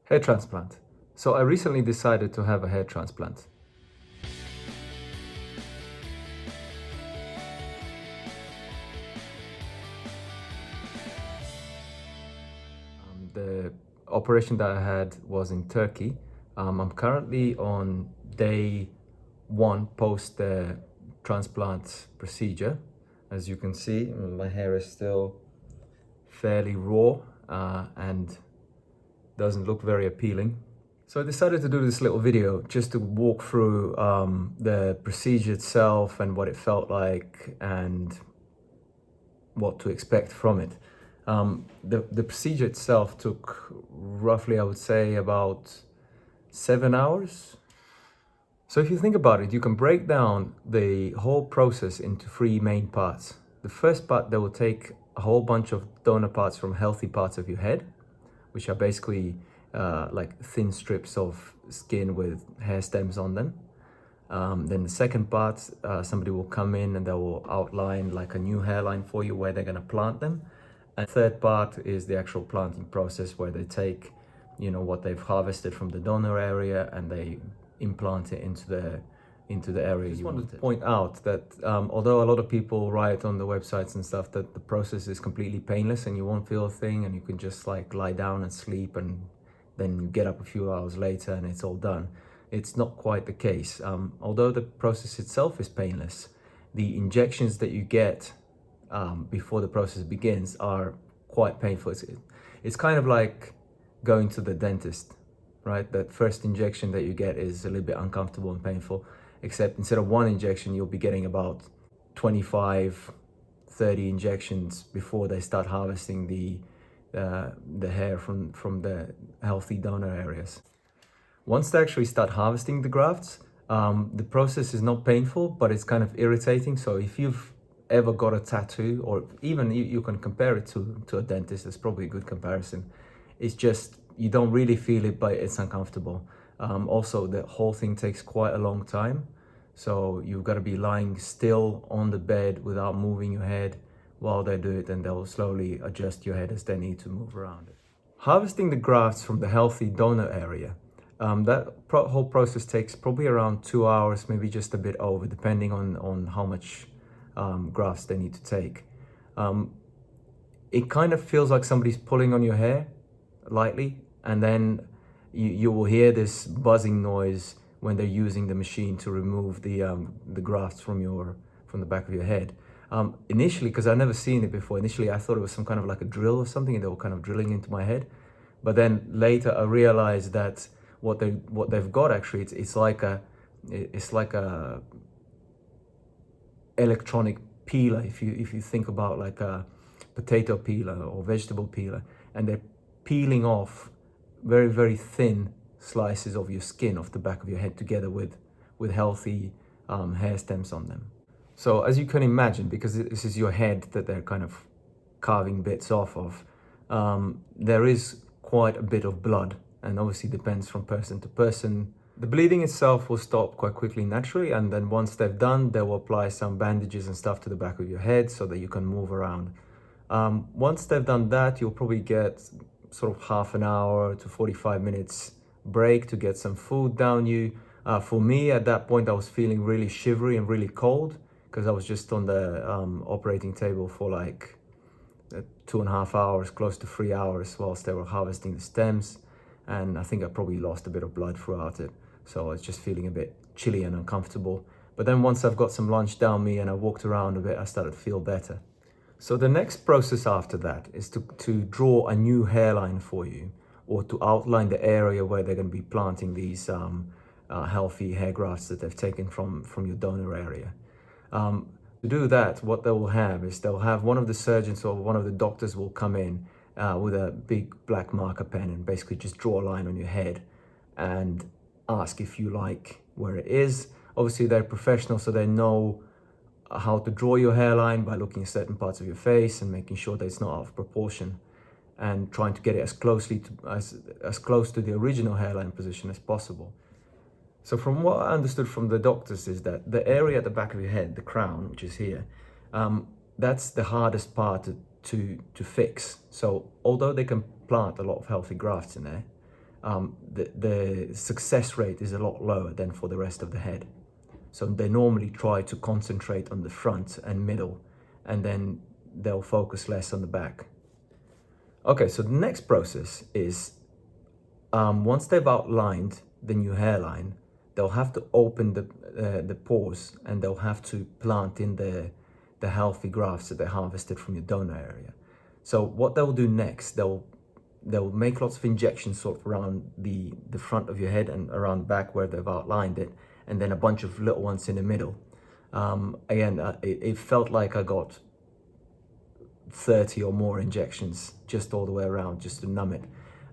Hair transplant. So I recently decided to have a hair transplant. The operation that I had was in Turkey. I'm currently on day one post the transplant procedure. As you can see, my hair is still fairly raw and doesn't look very appealing. So I decided to do this little video just to walk through the procedure itself and what it felt like and what to expect from it. The procedure itself took roughly, I would say, about 7 hours. So if you think about it, you can break down the whole process into three main parts. The first part, that will take a whole bunch of donor parts from healthy parts of your head, which are basically like thin strips of skin with hair stems on them. Then the second part, somebody will come in and they will outline like a new hairline for you where they're going to plant them. And the third part is the actual planting process where they take, what they've harvested from the donor area and they implant it into the area. I just wanted to point out that although a lot of people write on the websites and stuff that the process is completely painless and you won't feel a thing and you can just like lie down and sleep and then you get up a few hours later and it's all done. It's not quite the case. Although the process itself is painless, the injections that you get before the process begins are quite painful. It's kind of like going to the dentist, right? That first injection that you get is a little bit uncomfortable and painful, except instead of one injection, you'll be getting about 25, 30 injections before they start harvesting the hair from the healthy donor areas. Once they actually start harvesting the grafts, the process is not painful, but it's kind of irritating. So if you've ever got a tattoo, or even you can compare it to a dentist, it's probably a good comparison. It's just, you don't really feel it, but it's uncomfortable. Also, the whole thing takes quite a long time. So you've got to be lying still on the bed without moving your head while they do it, and they'll slowly adjust your head as they need to move around it. Harvesting the grafts from the healthy donor area. Whole process takes probably around 2 hours, maybe just a bit over, depending on how much grafts they need to take. It kind of feels like somebody's pulling on your hair lightly, and then you will hear this buzzing noise when they're using the machine to remove the grafts from the back of your head. Initially, because I've never seen it before, initially I thought it was some kind of like a drill or something, and they were kind of drilling into my head. But then later I realized that what they've got actually, it's like a electronic peeler, if you think about like a potato peeler or vegetable peeler, and they're peeling off very, very thin slices of your skin off the back of your head together with healthy hair stems on them. So as you can imagine, because this is your head that they're kind of carving bits off of, there is quite a bit of blood, and obviously depends from person to person. The bleeding itself will stop quite quickly naturally, and then once they've done, they will apply some bandages and stuff to the back of your head so that you can move around. Once they've done that, you'll probably get sort of half an hour to 45 minutes break to get some food down you. For me, at that point, I was feeling really shivery and really cold because I was just on the operating table for like 2.5 hours, close to 3 hours, whilst they were harvesting the stems. And I think I probably lost a bit of blood throughout it. So I was just feeling a bit chilly and uncomfortable. But then once I've got some lunch down me and I walked around a bit, I started to feel better. So the next process after that is to draw a new hairline for you, or to outline the area where they're going to be planting these healthy hair grafts that they've taken from your donor area. To do that, what they will have is they'll have one of the surgeons or one of the doctors will come in with a big black marker pen and basically just draw a line on your head and ask if you like where it is. Obviously, they're professional, so they know how to draw your hairline by looking at certain parts of your face and making sure that it's not out of proportion and trying to get it as close to the original hairline position as possible. So from what I understood from the doctors is that the area at the back of your head, the crown, which is here, that's the hardest part to fix. So although they can plant a lot of healthy grafts in there, the success rate is a lot lower than for the rest of the head. So they normally try to concentrate on the front and middle, and then they'll focus less on the back. Okay, so the next process is once they've outlined the new hairline, they'll have to open the pores, and they'll have to plant in the healthy grafts that they harvested from your donor area. So what they'll do next, they'll make lots of injections sort of around the front of your head and around the back where they've outlined it, and then a bunch of little ones in the middle. It felt like I got 30 or more injections just all the way around, just to numb it.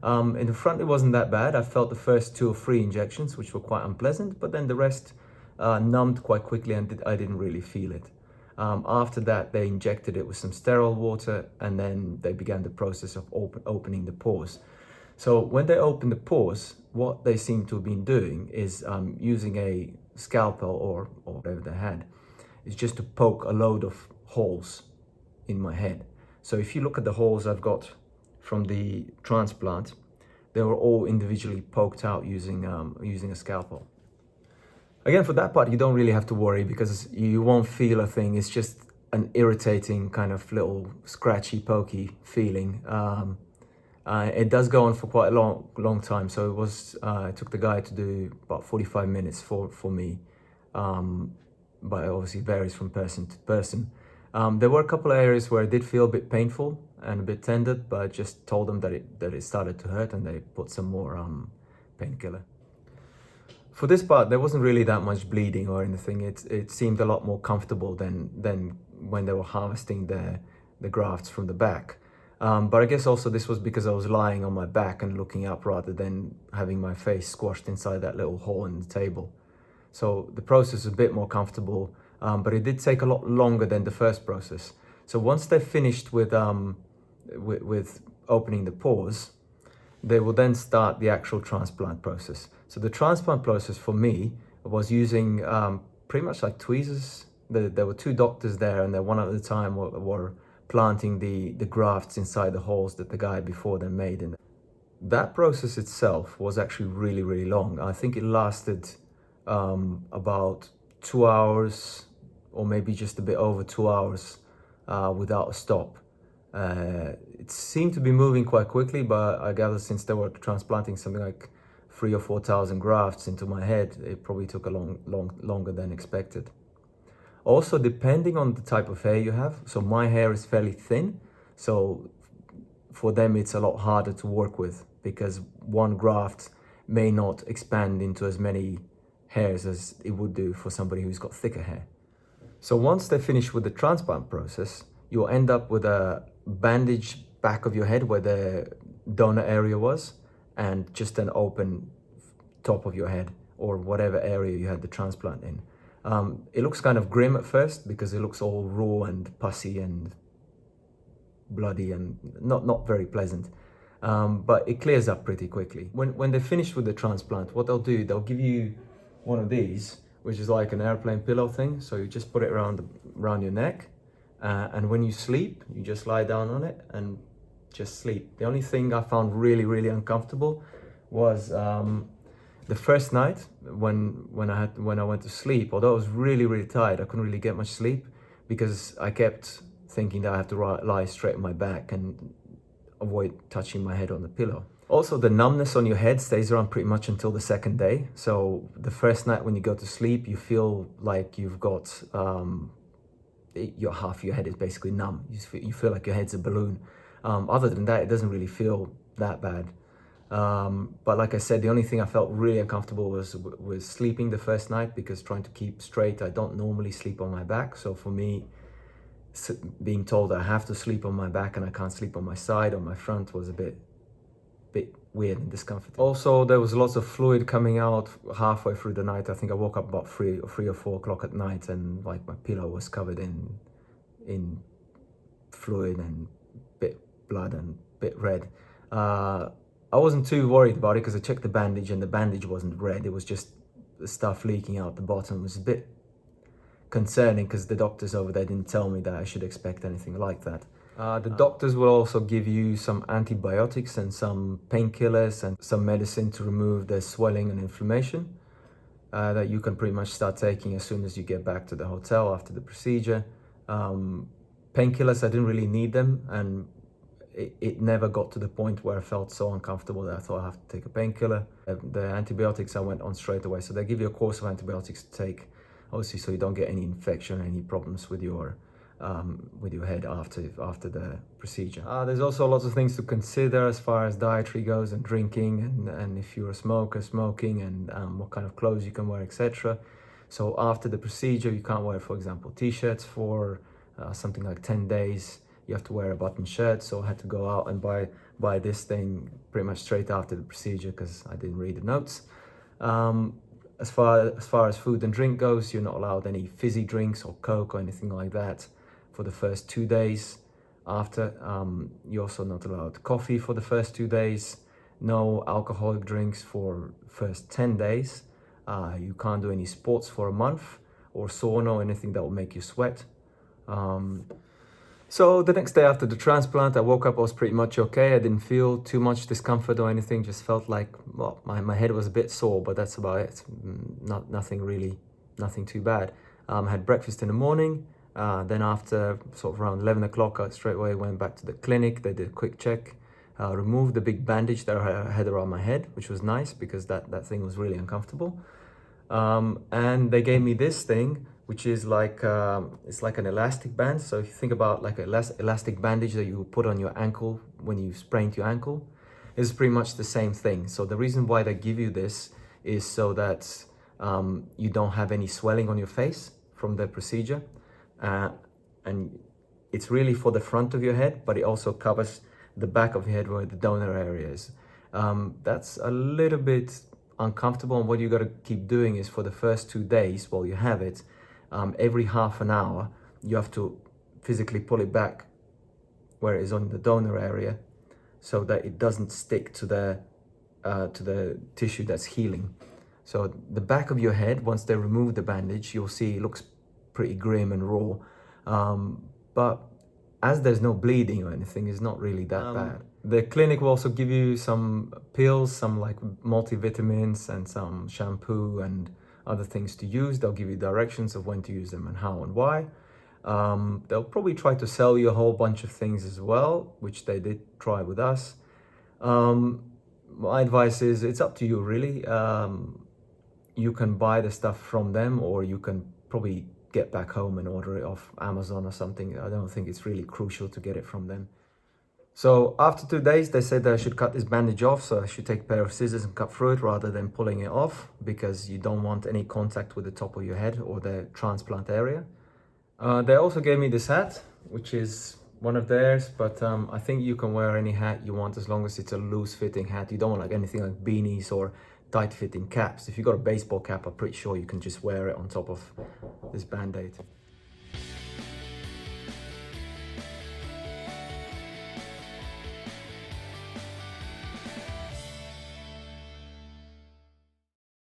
In the front, it wasn't that bad. I felt the first 2 or 3 injections, which were quite unpleasant, but then the rest numbed quite quickly, and I didn't really feel it. After that, they injected it with some sterile water, and then they began the process of opening the pores. So when they opened the pores, what they seem to have been doing is using a scalpel or whatever they had, is just to poke a load of holes in my head. So if you look at the holes I've got from the transplant, they were all individually poked out using a scalpel. Again, for that part, you don't really have to worry because you won't feel a thing. It's just an irritating kind of little scratchy, pokey feeling. It does go on for quite a long time. So it took the guy to do about 45 minutes for me, but it obviously varies from person to person. There were a couple of areas where it did feel a bit painful and a bit tender, but I just told them that it started to hurt, and they put some more painkiller. For this part, there wasn't really that much bleeding or anything. It seemed a lot more comfortable than when they were harvesting the grafts from the back. But I guess also this was because I was lying on my back and looking up rather than having my face squashed inside that little hole in the table. So the process was a bit more comfortable, but it did take a lot longer than the first process. So once they're finished with opening the pores, they will then start the actual transplant process. So the transplant process for me was using pretty much like tweezers. There were 2 doctors there, and one at a time were planting the grafts inside the holes that the guy before them made. And that process itself was actually really, really long. I think it lasted about 2 hours, or maybe just a bit over 2 hours without a stop. It seemed to be moving quite quickly, but I gather since they were transplanting something like 3,000 or 4,000 grafts into my head, it probably took longer than expected. Also, depending on the type of hair you have, so my hair is fairly thin, so for them it's a lot harder to work with because one graft may not expand into as many hairs as it would do for somebody who's got thicker hair. So once they finish with the transplant process, you'll end up with a bandage back of your head where the donor area was, and just an open top of your head or whatever area you had the transplant in. It looks kind of grim at first because it looks all raw and pussy and bloody and not very pleasant. But it clears up pretty quickly. When they're finished with the transplant, what they'll give you one of these, which is like an airplane pillow thing. So you just put it around your neck, and when you sleep, you just lie down on it and just sleep. The only thing I found really, really uncomfortable was the first night when I went to sleep. Although I was really, really tired, I couldn't really get much sleep because I kept thinking that I have to lie straight on my back and avoid touching my head on the pillow. Also, the numbness on your head stays around pretty much until the second day. So the first night when you go to sleep, you feel like you've got half of your head is basically numb. You feel like your head's a balloon. Other than that, it doesn't really feel that bad. But like I said, the only thing I felt really uncomfortable was sleeping the first night, because trying to keep straight, I don't normally sleep on my back. So for me, being told I have to sleep on my back and I can't sleep on my side or my front was a bit weird and discomforting. Also, there was lots of fluid coming out halfway through the night. I think I woke up about 3 or 4 o'clock at night, and like my pillow was covered in fluid and bit blood and bit red. I wasn't too worried about it because I checked the bandage and the bandage wasn't red. It was just the stuff leaking out the bottom. It was a bit concerning because the doctors over there didn't tell me that I should expect anything like that. The doctors will also give you some antibiotics and some painkillers and some medicine to remove the swelling and inflammation that you can pretty much start taking as soon as you get back to the hotel after the procedure. Painkillers, I didn't really need them, and it never got to the point where I felt so uncomfortable that I thought I have to take a painkiller. The antibiotics, I went on straight away. So they give you a course of antibiotics to take, obviously, so you don't get any infection, any problems with your head after the procedure. There's also lots of things to consider as far as dietary goes, and drinking, and if you're a smoker, smoking, and what kind of clothes you can wear, etc. So after the procedure, you can't wear, for example, t-shirts for something like 10 days. You have to wear a button shirt, so I had to go out and buy this thing pretty much straight after the procedure because I didn't read the notes. As far as food and drink goes, you're not allowed any fizzy drinks or Coke or anything like that for the first 2 days. After, you're also not allowed coffee for the first 2 days. No alcoholic drinks for first 10 days. You can't do any sports for a month, or sauna or anything that will make you sweat. So the next day after the transplant, I woke up, I was pretty much okay. I didn't feel too much discomfort or anything, just felt like, well, my head was a bit sore, but that's about it. Nothing too bad. I had breakfast in the morning, then after sort of around 11 o'clock, I straight away went back to the clinic. They did a quick check, removed the big bandage that I had around my head, which was nice because that thing was really uncomfortable. And they gave me this thing, which is like it's like an elastic band. So if you think about like an elastic bandage that you put on your ankle when you sprained your ankle, it's pretty much the same thing. So the reason why they give you this is so that you don't have any swelling on your face from the procedure, and it's really for the front of your head, but it also covers the back of your head where the donor area is. That's a little bit uncomfortable, and what you got to keep doing is for the first 2 days while you have it, every half an hour you have to physically pull it back where it is on the donor area so that it doesn't stick to the tissue that's healing. So the back of your head, once they remove the bandage, you'll see it looks pretty grim and raw, but as there's no bleeding or anything, it's not really that bad. The clinic will also give you some pills, some like multivitamins and some shampoo and other things to use. They'll give you directions of when to use them and how and why. They'll probably try to sell you a whole bunch of things as well, which they did try with us. My advice is it's up to you really. You can buy the stuff from them, or you can probably get back home and order it off Amazon or something. I don't think it's really crucial to get it from them. So after 2 days, they said that I should cut this bandage off. So I should take a pair of scissors and cut through it rather than pulling it off, because you don't want any contact with the top of your head or the transplant area. They also gave me this hat, which is one of theirs, but I think you can wear any hat you want as long as it's a loose fitting hat. You don't want like anything like beanies or tight fitting caps. If you've got a baseball cap, I'm pretty sure you can just wear it on top of this band-aid.